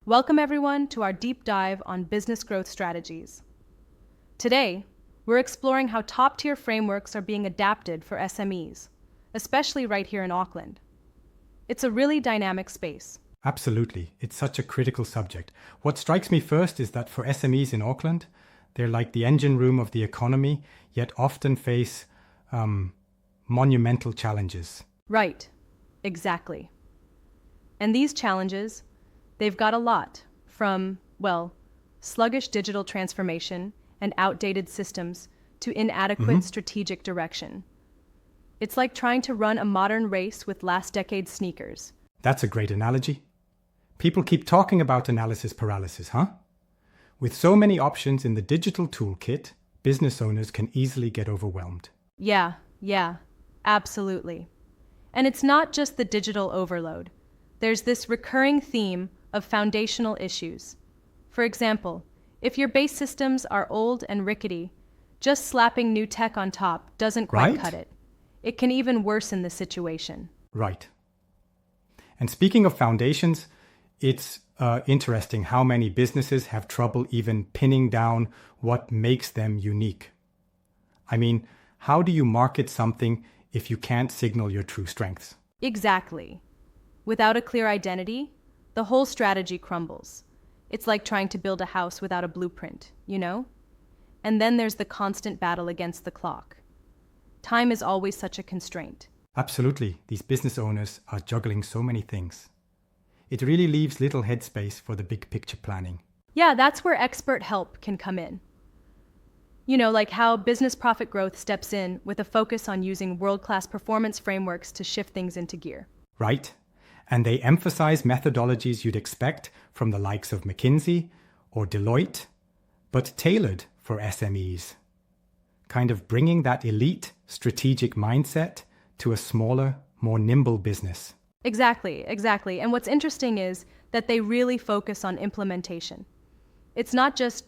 Welcome everyone to our deep dive on business growth strategies. Today, we're exploring how top-tier frameworks are being adapted for SMEs, especially right here in Auckland. It's a really dynamic space. Absolutely. It's such a critical subject. What strikes me first is that for SMEs in Auckland, they're like the engine room of the economy, yet often face monumental challenges. Right, exactly. And these challenges, they've got a lot, from, sluggish digital transformation and outdated systems to inadequate strategic direction. It's like trying to run a modern race with last decade's sneakers. That's a great analogy. People keep talking about analysis paralysis, huh? With so many options in the digital toolkit, business owners can easily get overwhelmed. Yeah, absolutely. And it's not just the digital overload. There's this recurring theme of foundational issues. For example, if your base systems are old and rickety, just slapping new tech on top doesn't quite cut it. It can even worsen the situation. Right. And speaking of foundations, it's interesting how many businesses have trouble even pinning down what makes them unique. I mean, how do you market something if you can't signal your true strengths? Exactly. Without a clear identity, the whole strategy crumbles. It's like trying to build a house without a blueprint, you know? And then there's the constant battle against the clock. Time is always such a constraint. Absolutely. These business owners are juggling so many things. It really leaves little headspace for the big picture planning. Yeah, that's where expert help can come in. You know, like how BusinessProfitGrowth steps in with a focus on using world-class performance frameworks to shift things into gear. Right. And they emphasize methodologies you'd expect from the likes of McKinsey or Deloitte, but tailored for SMEs. Kind of bringing that elite strategic mindset to a smaller, more nimble business. Exactly. And what's interesting is that they really focus on implementation. It's not just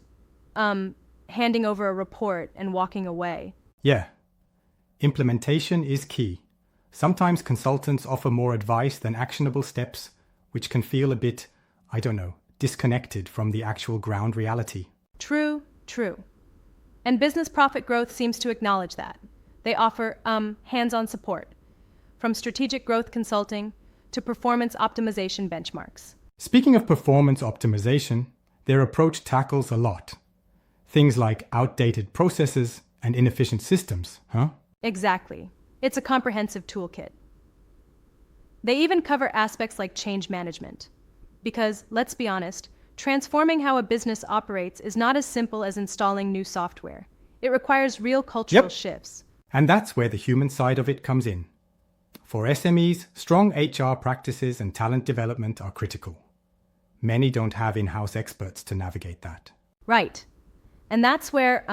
handing over a report and walking away. Yeah. Implementation is key. Sometimes consultants offer more advice than actionable steps, which can feel a bit, disconnected from the actual ground reality. True. And BusinessProfitGrowth seems to acknowledge that. They offer hands-on support, from strategic growth consulting to performance optimization benchmarks. Speaking of performance optimization, their approach tackles a lot. Things like outdated processes and inefficient systems, huh? Exactly. It's a comprehensive toolkit. They even cover aspects like change management. Because, let's be honest, transforming how a business operates is not as simple as installing new software. It requires real cultural shifts. And that's where the human side of it comes in. For SMEs, strong HR practices and talent development are critical. Many don't have in-house experts to navigate that. Right. And that's where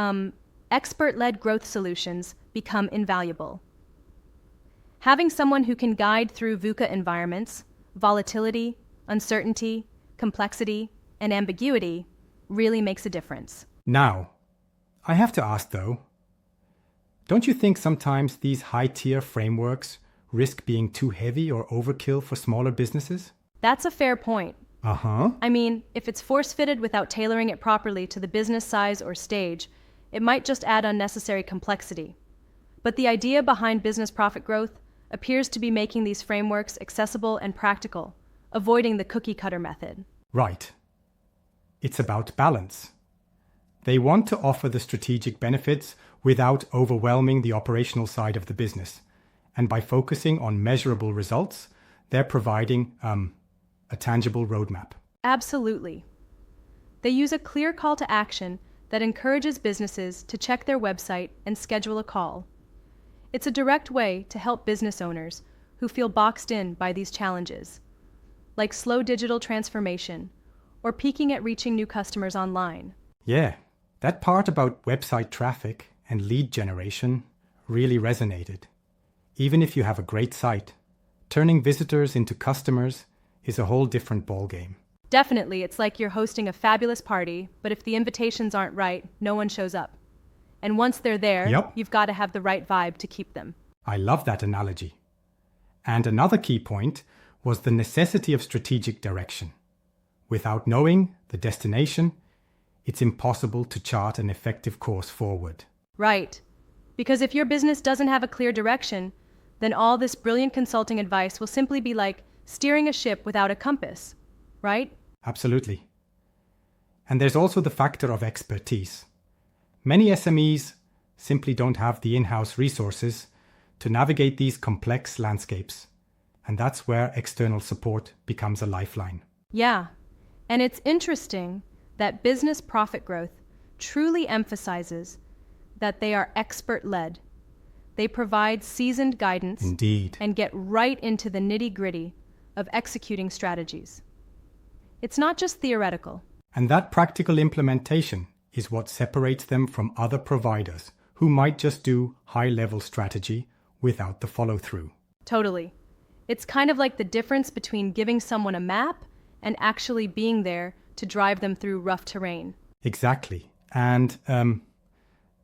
expert-led growth solutions become invaluable. Having someone who can guide through VUCA environments, volatility, uncertainty, complexity, and ambiguity really makes a difference. Now, I have to ask though, don't you think sometimes these high-tier frameworks risk being too heavy or overkill for smaller businesses? That's a fair point. I mean, if it's force-fitted without tailoring it properly to the business size or stage, it might just add unnecessary complexity. But the idea behind BusinessProfitGrowth appears to be making these frameworks accessible and practical, avoiding the cookie-cutter method. Right. It's about balance. They want to offer the strategic benefits without overwhelming the operational side of the business. And by focusing on measurable results, they're providing a tangible roadmap. Absolutely. They use a clear call to action that encourages businesses to check their website and schedule a call. It's a direct way to help business owners who feel boxed in by these challenges, like slow digital transformation or peaking at reaching new customers online. Yeah, that part about website traffic and lead generation really resonated. Even if you have a great site, turning visitors into customers is a whole different ballgame. Definitely, it's like you're hosting a fabulous party, but if the invitations aren't right, no one shows up. And once they're there, you've got to have the right vibe to keep them. I love that analogy. And another key point was the necessity of strategic direction. Without knowing the destination, it's impossible to chart an effective course forward. Right. Because if your business doesn't have a clear direction, then all this brilliant consulting advice will simply be like steering a ship without a compass, right? Absolutely. And there's also the factor of expertise. Many SMEs simply don't have the in-house resources to navigate these complex landscapes. And that's where external support becomes a lifeline. Yeah. And it's interesting that business profit growth truly emphasizes that they are expert-led. They provide seasoned guidance. Indeed. And get right into the nitty-gritty of executing strategies. It's not just theoretical. And that practical implementation is what separates them from other providers who might just do high-level strategy without the follow-through. Totally. It's kind of like the difference between giving someone a map and actually being there to drive them through rough terrain. Exactly. And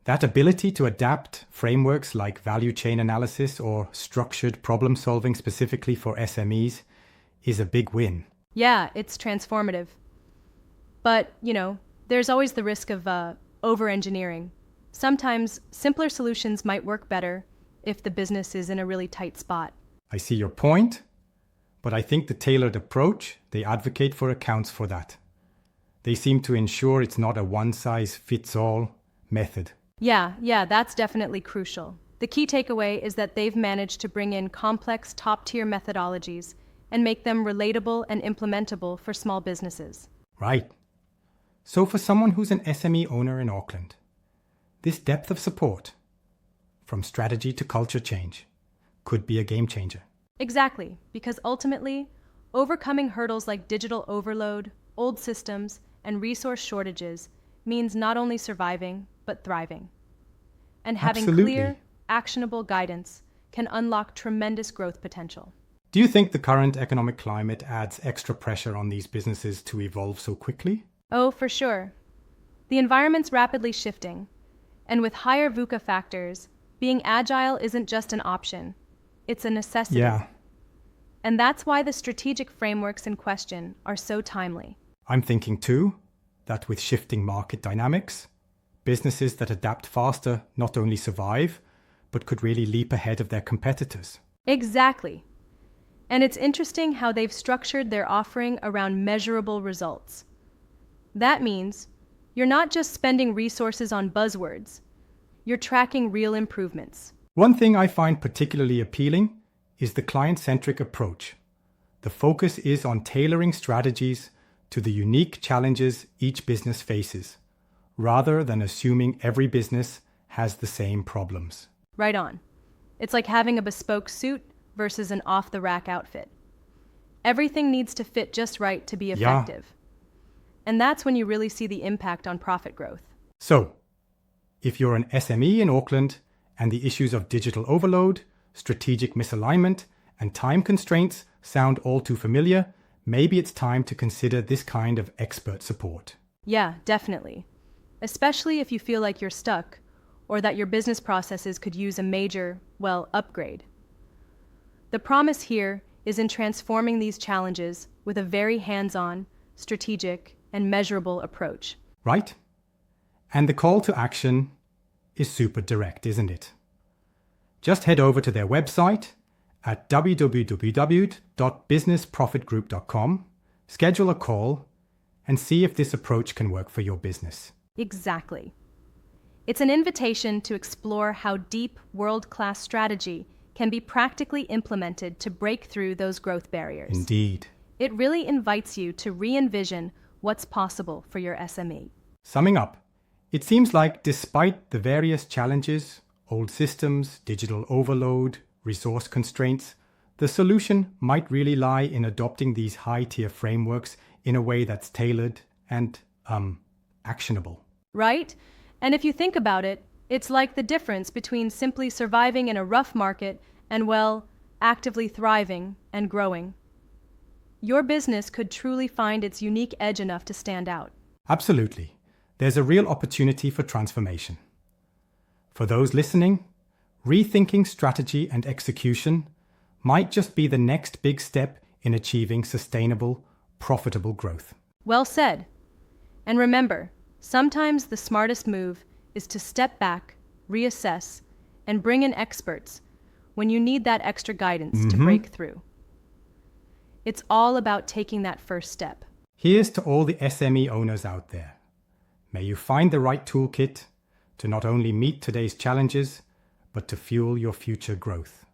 that ability to adapt frameworks like value chain analysis or structured problem solving specifically for SMEs is a big win. Yeah, it's transformative. But, there's always the risk of over-engineering. Sometimes simpler solutions might work better if the business is in a really tight spot. I see your point, but I think the tailored approach they advocate for accounts for that. They seem to ensure it's not a one-size-fits-all method. Yeah, that's definitely crucial. The key takeaway is that they've managed to bring in complex top-tier methodologies and make them relatable and implementable for small businesses. Right. So for someone who's an SME owner in Auckland, this depth of support, from strategy to culture change, could be a game changer. Exactly, because ultimately, overcoming hurdles like digital overload, old systems, and resource shortages means not only surviving, but thriving. And having Absolutely. Clear, actionable guidance can unlock tremendous growth potential. Do you think the current economic climate adds extra pressure on these businesses to evolve so quickly? Oh, for sure. The environment's rapidly shifting, and with higher VUCA factors, being agile isn't just an option, it's a necessity. Yeah. And that's why the strategic frameworks in question are so timely. I'm thinking too that with shifting market dynamics, businesses that adapt faster not only survive, but could really leap ahead of their competitors. Exactly. And it's interesting how they've structured their offering around measurable results. That means you're not just spending resources on buzzwords, you're tracking real improvements. One thing I find particularly appealing is the client-centric approach. The focus is on tailoring strategies to the unique challenges each business faces, rather than assuming every business has the same problems. Right on. It's like having a bespoke suit versus an off-the-rack outfit. Everything needs to fit just right to be effective. Yeah. And that's when you really see the impact on profit growth. So, if you're an SME in Auckland and the issues of digital overload, strategic misalignment, and time constraints sound all too familiar, maybe it's time to consider this kind of expert support. Yeah, definitely. Especially if you feel like you're stuck or that your business processes could use a major, upgrade. The promise here is in transforming these challenges with a very hands-on, strategic, and measurable approach. Right? And the call to action is super direct, isn't it? Just head over to their website at www.businessprofitgroup.com, schedule a call, and see if this approach can work for your business. Exactly. It's an invitation to explore how deep world-class strategy can be practically implemented to break through those growth barriers. Indeed. It really invites you to re-envision what's possible for your SME. Summing up, it seems like despite the various challenges, old systems, digital overload, resource constraints, the solution might really lie in adopting these high-tier frameworks in a way that's tailored and actionable. Right? And if you think about it, it's like the difference between simply surviving in a rough market and, actively thriving and growing. Your business could truly find its unique edge enough to stand out. Absolutely. There's a real opportunity for transformation. For those listening, rethinking strategy and execution might just be the next big step in achieving sustainable, profitable growth. Well said. And remember, sometimes the smartest move is to step back, reassess, and bring in experts when you need that extra guidance to break through. It's all about taking that first step. Here's to all the SME owners out there. May you find the right toolkit to not only meet today's challenges, but to fuel your future growth.